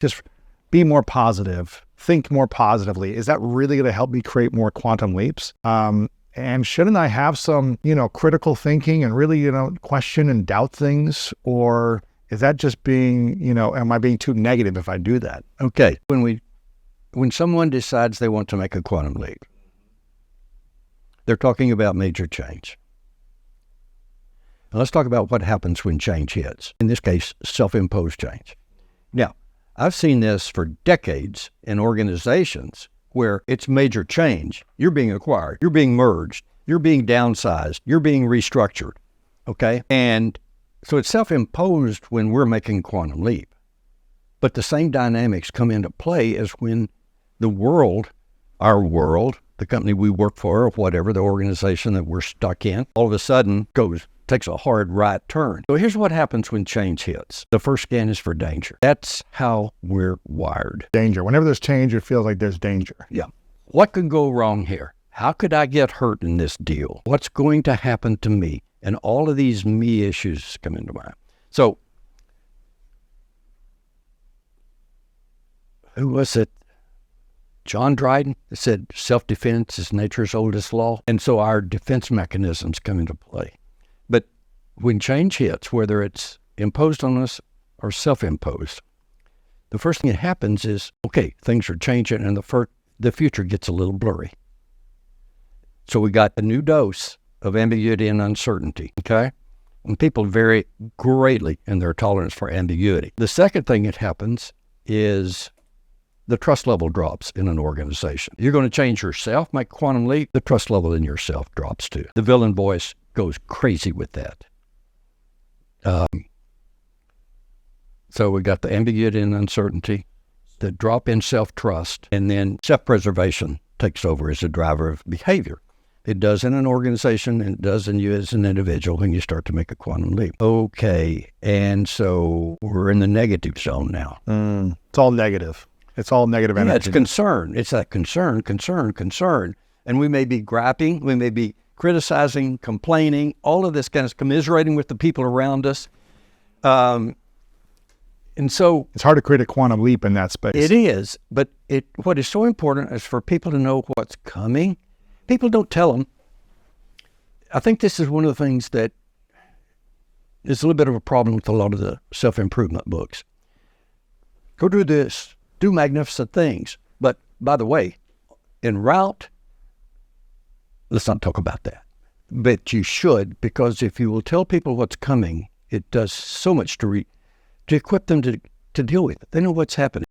just be more positive, think more positively. Is that really going to help me create more quantum leaps? And shouldn't I have some, critical thinking and really, question and doubt things? Or is that just being, am I being too negative if I do that? Okay. When someone decides they want to make a quantum leap, they're talking about major change. Now, let's talk about what happens when change hits. In this case, self-imposed change. Now, I've seen this for decades in organizations where it's major change. You're being acquired, you're being merged, you're being downsized, you're being restructured, okay? And so it's self-imposed when we're making a quantum leap. But the same dynamics come into play as when the world, our world, the company we work for, or whatever, the organization that we're stuck in, all of a sudden takes a hard right turn. So here's what happens when change hits. The first scan is for danger. That's how we're wired. Danger. Whenever there's change, it feels like there's danger. Yeah. What could go wrong here? How could I get hurt in this deal? What's going to happen to me? And all of these me issues come into mind. So, who was it? John Dryden said, self-defense is nature's oldest law. And so our defense mechanisms come into play. But when change hits, whether it's imposed on us or self-imposed, the first thing that happens is, okay, things are changing and the future gets a little blurry. So we got a new dose of ambiguity and uncertainty, okay? And people vary greatly in their tolerance for ambiguity. The second thing that happens is the trust level drops in an organization. You're going to change yourself, make quantum leap, the trust level in yourself drops too. The villain voice goes crazy with that. So we got the ambiguity and uncertainty, the drop in self-trust, and then self-preservation takes over as a driver of behavior. It does in an organization, and it does in you as an individual when you start to make a quantum leap. Okay, and so we're in the negative zone now. It's all negative. It's all negative energy. Yeah, it's concern. It's that concern. And we may be griping, we may be criticizing, complaining, all of this kind of commiserating with the people around us. And so it's hard to create a quantum leap in that space. It is, but what is so important is for people to know what's coming. People don't tell them. I think this is one of the things that is a little bit of a problem with a lot of the self-improvement books. Go do this, do magnificent things. But by the way, en route, let's not talk about that. But you should, because if you will tell people what's coming, it does so much to equip them to deal with it. They know what's happening.